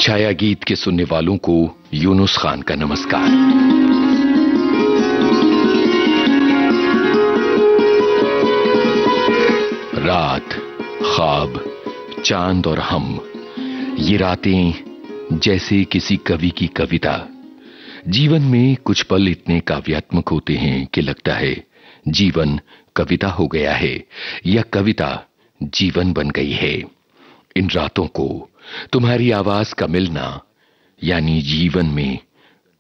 छाया गीत के सुनने वालों को यूनुस खान का नमस्कार। रात, ख्वाब, चांद और हम, ये रातें जैसे किसी कवि की कविता। जीवन में कुछ पल इतने काव्यात्मक होते हैं कि लगता है जीवन कविता हो गया है या कविता जीवन बन गई है। इन रातों को तुम्हारी आवाज का मिलना यानी जीवन में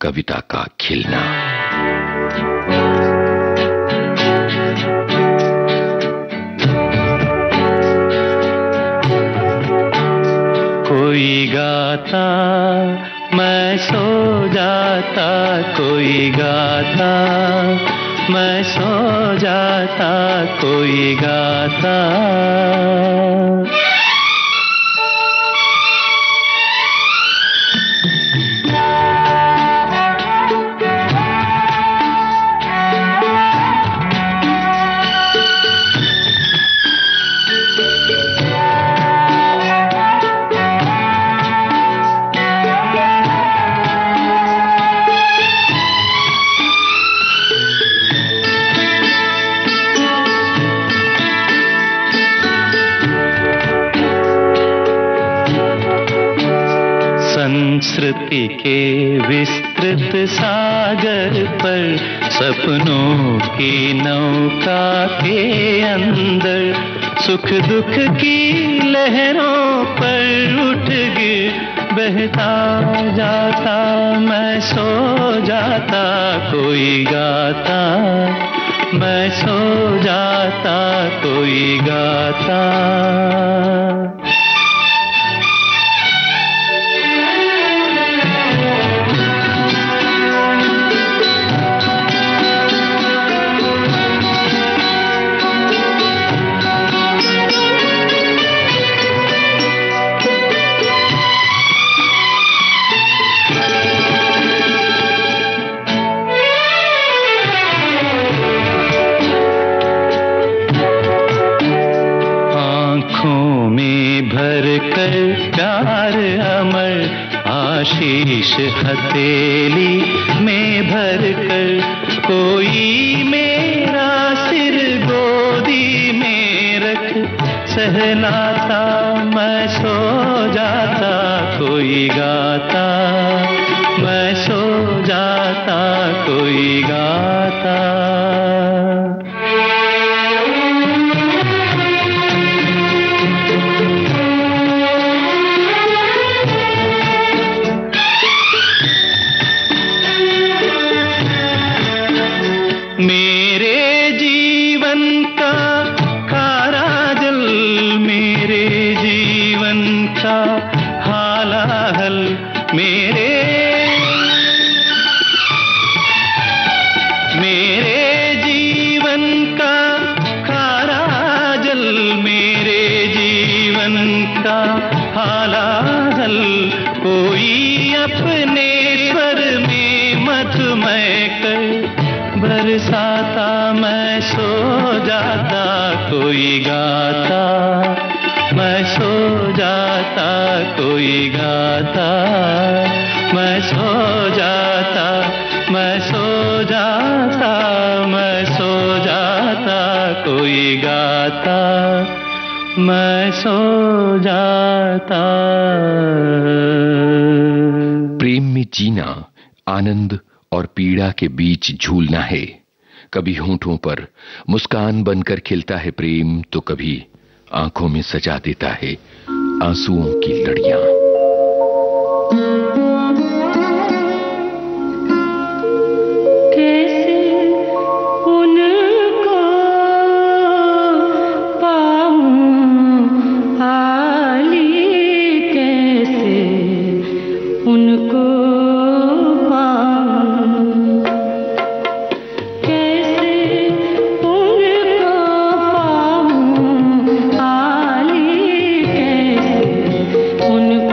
कविता का खिलना। कोई गाता मैं सो जाता, कोई गाता मैं सो जाता, कोई गाता। संस्कृति के विस्तृत सागर पर सपनों की नौका के अंदर सुख दुख की लहरों पर उठ गिर बहता जाता मैं सो जाता, कोई गाता मैं सो जाता, कोई गाता। प्यार अमर आशीष हथेली में भर कर कोई मेरा सिर गोदी में रख सहलाता मैं सो जाता, कोई गाता मैं सो जाता, कोई गाता। मेरे जीवन का खारा जल, मेरे जीवन का हालाहल, मेरे जीवन का खारा जल, मेरे जीवन का हालाहल कोई अपने स्वर में मधुमय कर बरसाता मैं सो जाता, कोई गाता मैं सो जाता, कोई गाता मैं सो जाता, मैं सो जाता, मैं सो जाता, कोई गाता मैं सो जाता। प्रेम में जीना आनंद और पीड़ा के बीच झूलना है। कभी होंठों पर मुस्कान बनकर खिलता है प्रेम, तो कभी आंखों में सजा देता है आंसुओं की लड़ियां। उनको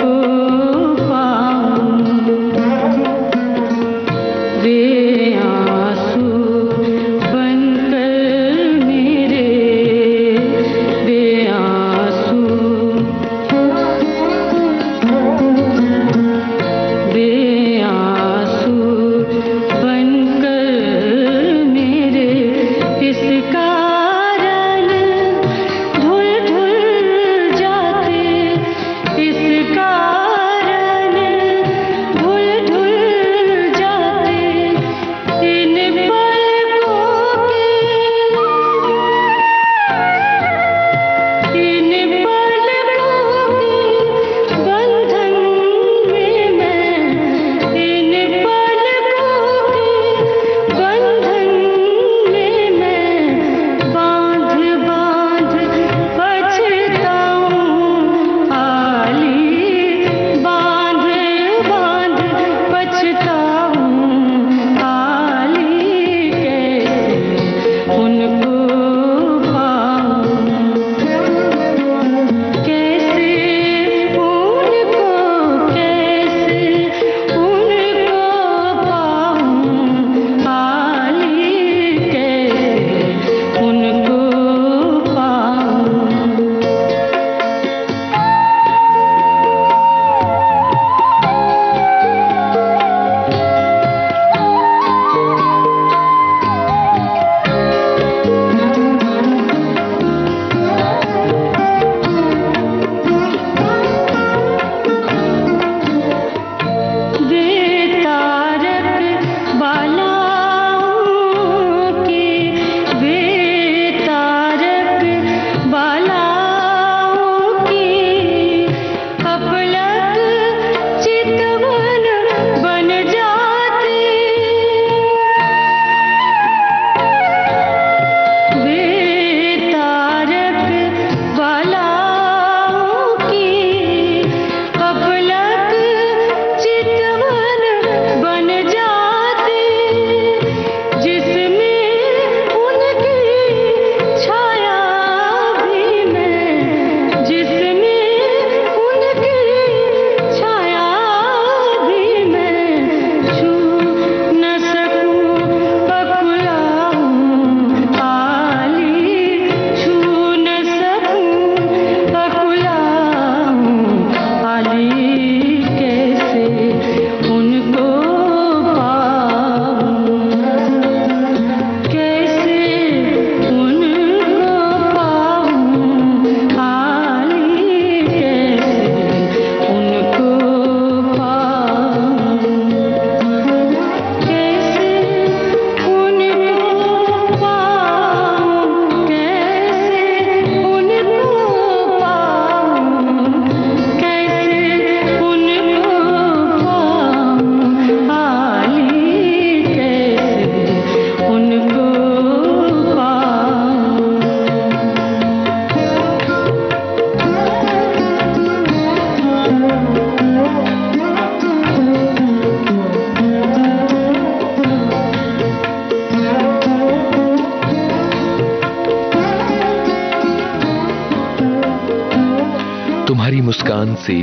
से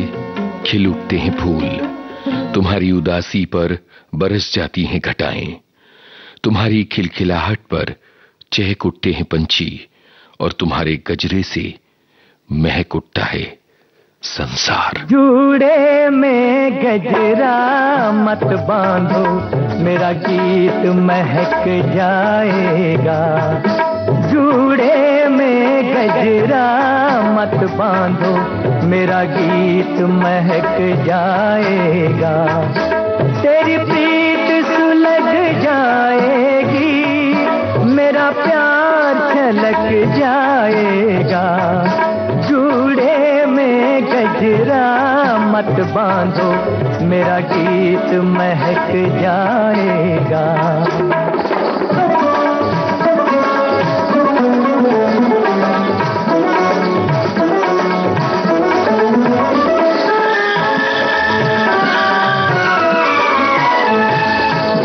खिल उठते हैं फूल, तुम्हारी उदासी पर बरस जाती हैं घटाएं, तुम्हारी खिलखिलाहट पर चहक उठते हैं पंछी, और तुम्हारे गजरे से महक उठता है संसार। जूड़े में गजरा मत बांधो, मेरा गीत महक जाएगा। जूड़े में गजरा मत बांधो, मेरा गीत महक जाएगा। तेरी प्रीत सुलग जाएगी, मेरा प्यार छलक जाएगा। जूड़े में गजरा मत बांधो, मेरा गीत महक जाएगा।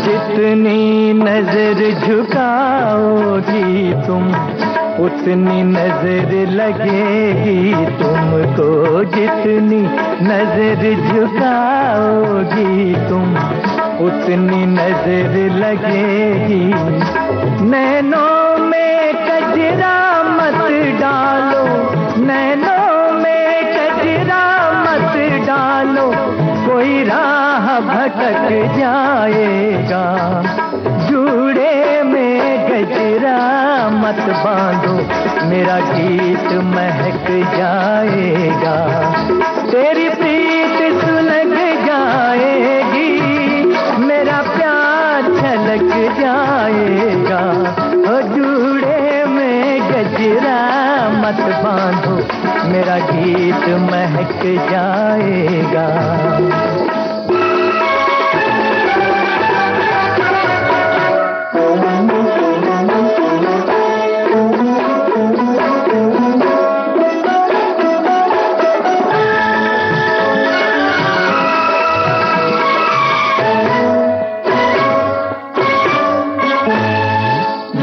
जितनी नजर झुकाओगी तुम, उतनी नजर लगेगी तुमको। जितनी नजर झुकाओगी तुम, उतनी नजर लगेगी। नैनों में कजरा मत डालो, नैनों में कजरा मत डालो, कोई राह भटक जाएगा। जूड़े में गजरा मत बांधो, मेरा गीत महक जाएगा। तेरी प्रीत सुलग जाएगी, मेरा प्यार छलक जाएगा। ओ जूड़े में गजरा मत बांधो, मेरा गीत महक जाएगा।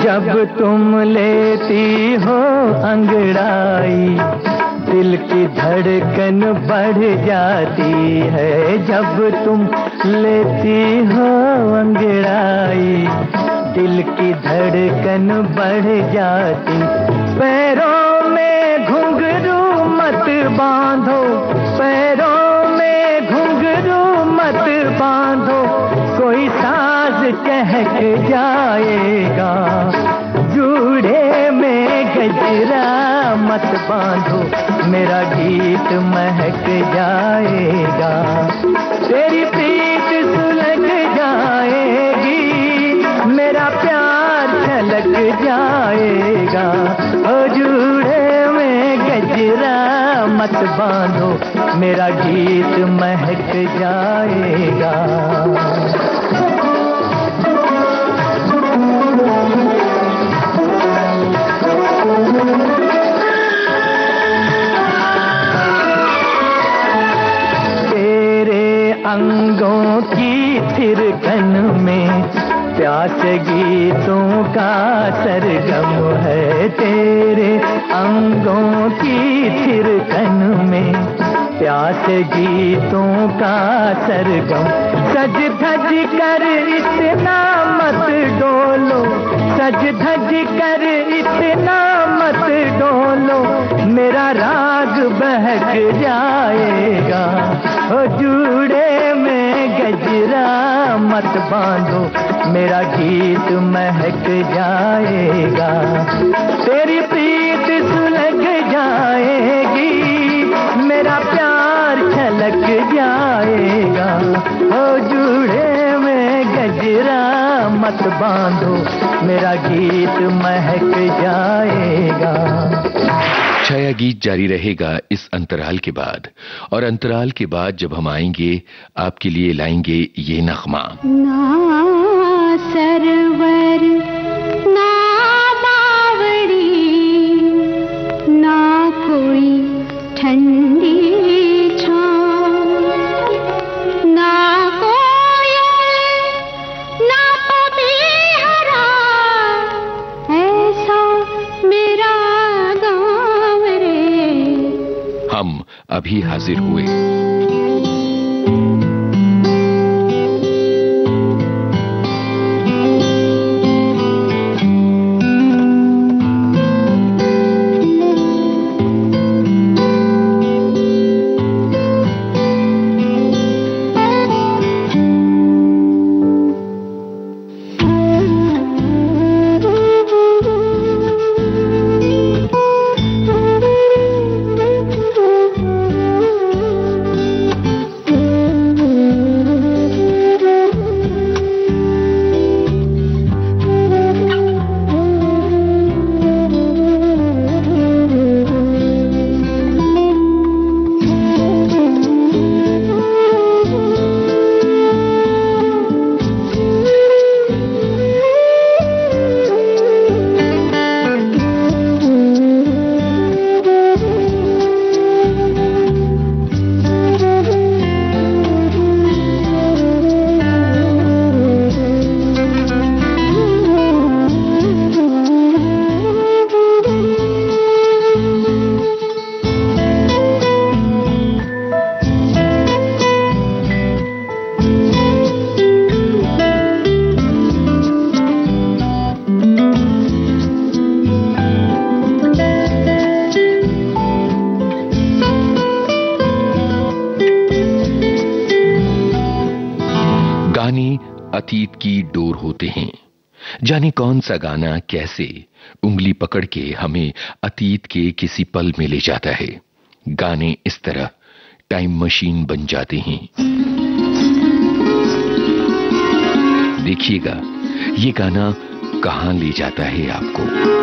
जब तुम लेती हो अंगड़ाई, दिल की धड़कन बढ़ जाती है। जब तुम लेती हो अंगड़ाई, दिल की धड़कन बढ़ जाती। पैरों में घुंघरू मत बांधो, पैरों में घुंघरू मत बांधो, कोई साज चहक जाएगा। जूड़े में गजरा मत बांधो, मेरा गीत महक जाएगा। तेरी प्रीत सुलग जाएगी, मेरा प्यार छलक जाएगा। ओ जूड़े में गजरा मत बांधो, मेरा गीत महक जाएगा। अंगों की थिरकन में प्यास गीतों का सरगम है। तेरे अंगों की थिरकन में प्यास गीतों का सरगम। सज धज कर इतना मत डोलो, सज धज कर इतना मत डोलो, मेरा राग बहक जाएगा। ओ जूड़े में गजरा मत बांधो, मेरा गीत महक जाएगा। तेरी प्रीत सुलग जाएगी, मेरा प्यार छलक जाएगा। ओ जूड़े में गजरा मत बांधो, मेरा गीत महक जाएगा। छाया गीत जारी रहेगा इस अंतराल के बाद, और अंतराल के बाद जब हम आएंगे आपके लिए लाएंगे ये नगमा। ना सरवर ना बावड़ी, ना कोई ठंडी छाँव, ना कोयल ना पपीहरा, ऐसा मेरा गाँव रे। हम भी हाजिर हुए। अतीत की डोर होते हैं। जाने कौन सा गाना कैसे उंगली पकड़ के हमें अतीत के किसी पल में ले जाता है। गाने इस तरह टाइम मशीन बन जाते हैं। देखिएगा ये गाना कहां ले जाता है आपको।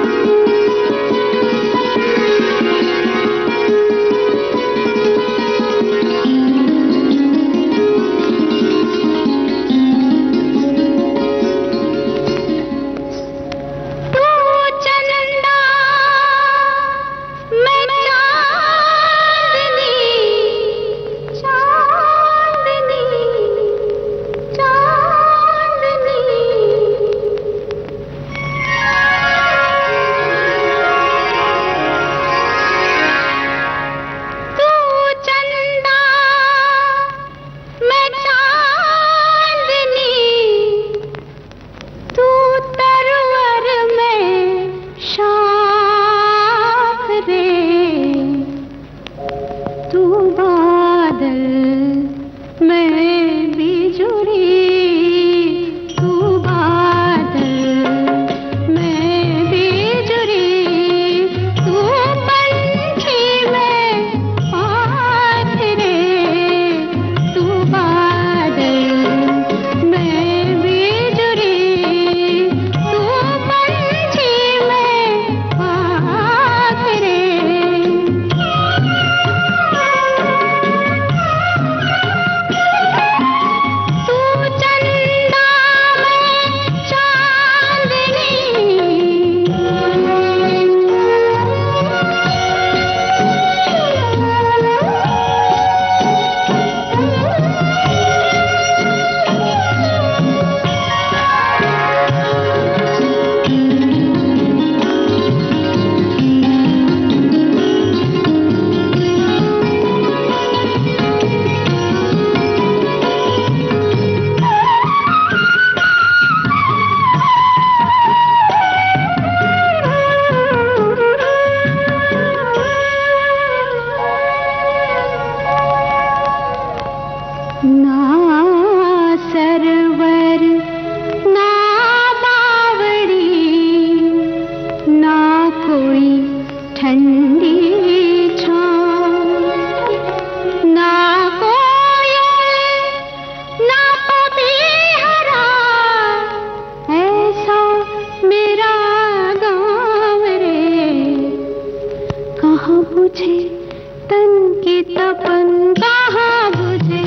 तन की तपन कहाँ बुझे,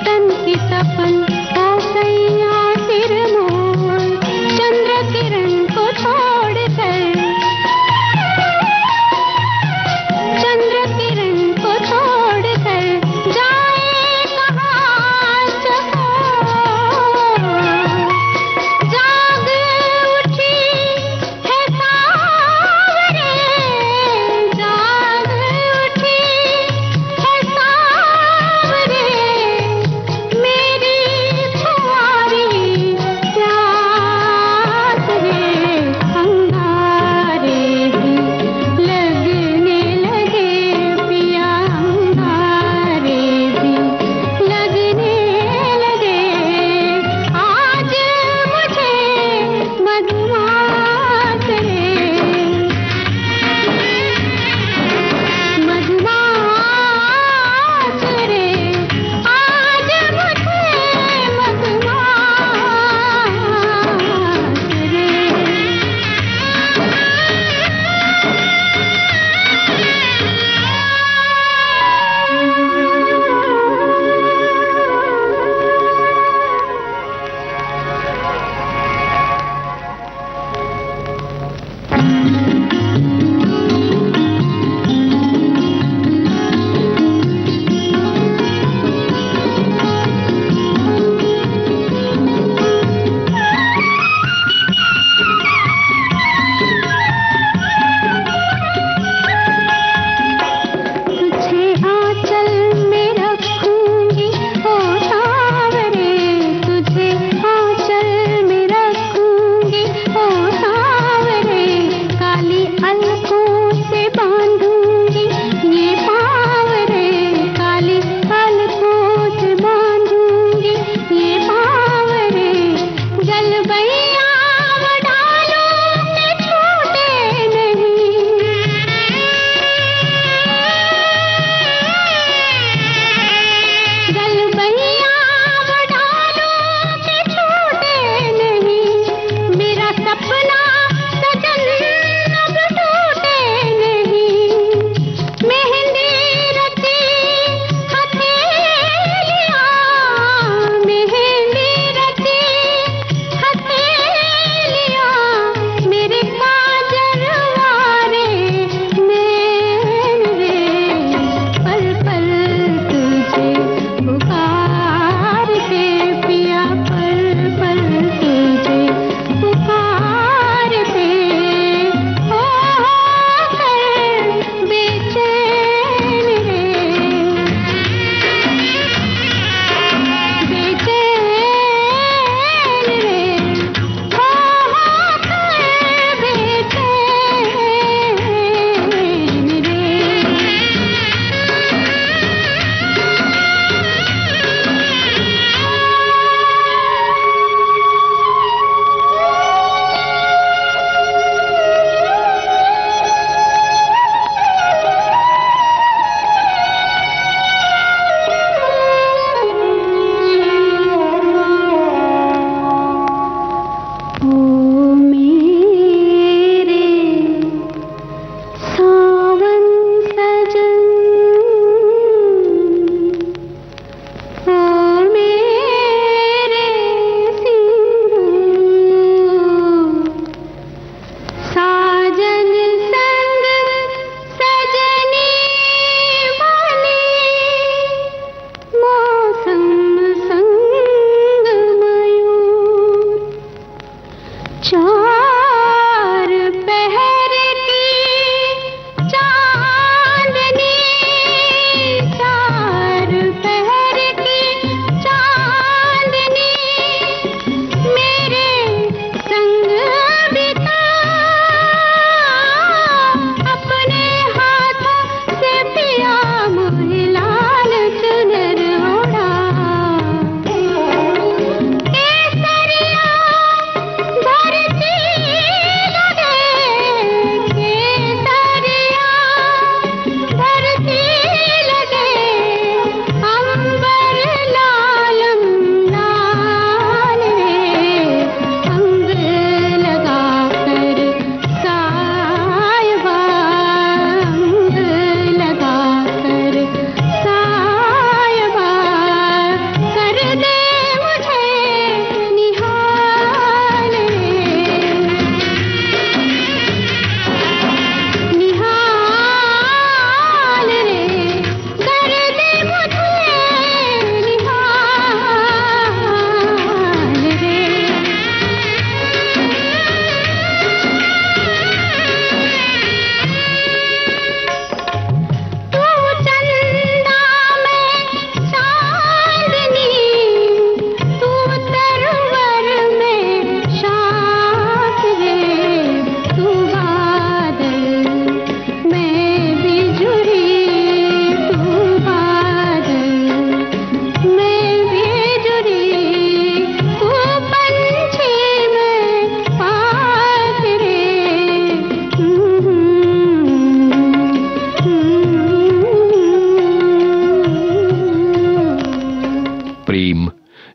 तन की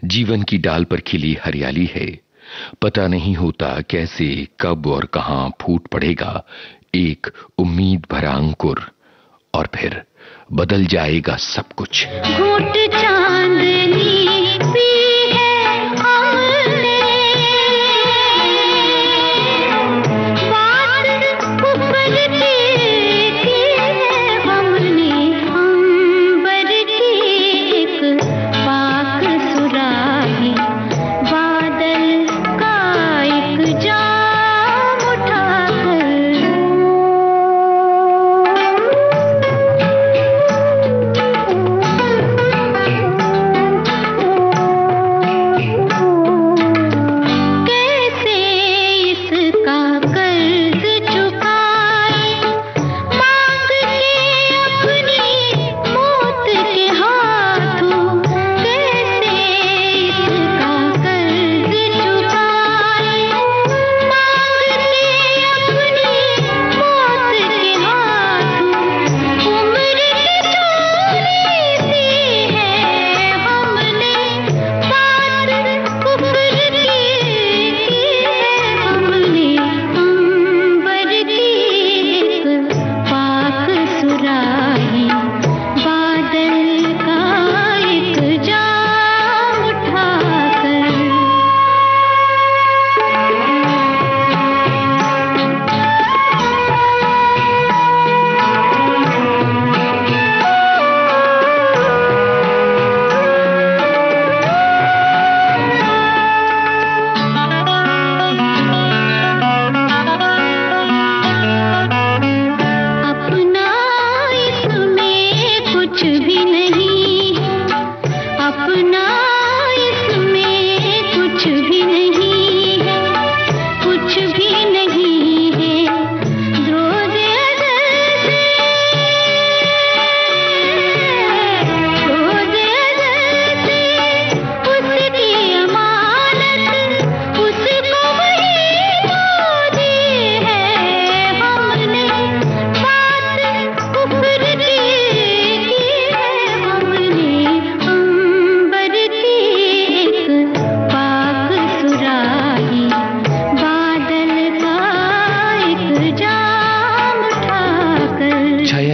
जीवन की डाल पर खिली हरियाली है। पता नहीं होता कैसे, कब और कहां फूट पड़ेगा एक उम्मीद भरा अंकुर, और फिर बदल जाएगा सब कुछ। घूट चांदनी पी है हमने, बात उबलती की है हमने, अंबर की एक पाक सुराही, बादल का एक जाम उठाकर।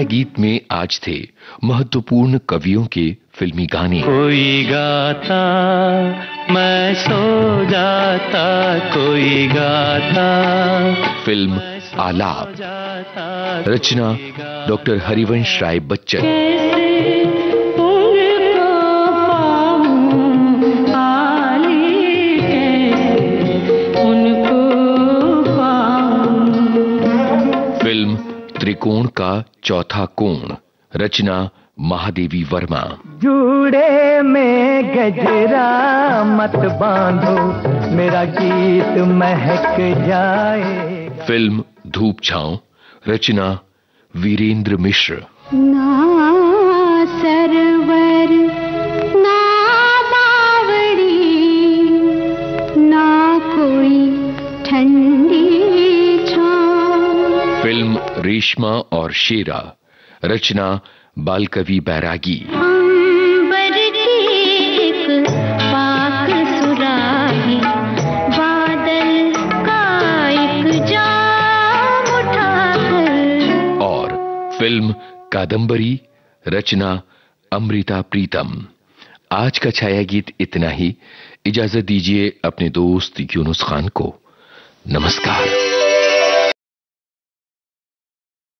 गीत में आज थे महत्वपूर्ण कवियों के फिल्मी गाने। कोई गाता मैं सो जाता, कोई गाता। फिल्म आलाप, रचना डॉक्टर हरिवंश राय बच्चन। फिल्म त्रिकोण का चौथा कोण, रचना महादेवी वर्मा। जूड़े में गजरा मत बांधो, मेरा गीत महक जाए। फिल्म धूप छांव, रचना वीरेंद्र मिश्र। ना सरवर ना बावड़ी, ना कोई ठंडी छांव। फिल्म रेशमा और शेरा, रचना बालकवि बैरागी। अंबर की एक पाक सुराही, बादल का एक जाम उठाकर। और फिल्म कादम्बरी, रचना अमृता प्रीतम। आज का छाया गीत इतना ही। इजाजत दीजिए अपने दोस्त यूनुस खान को। नमस्कार।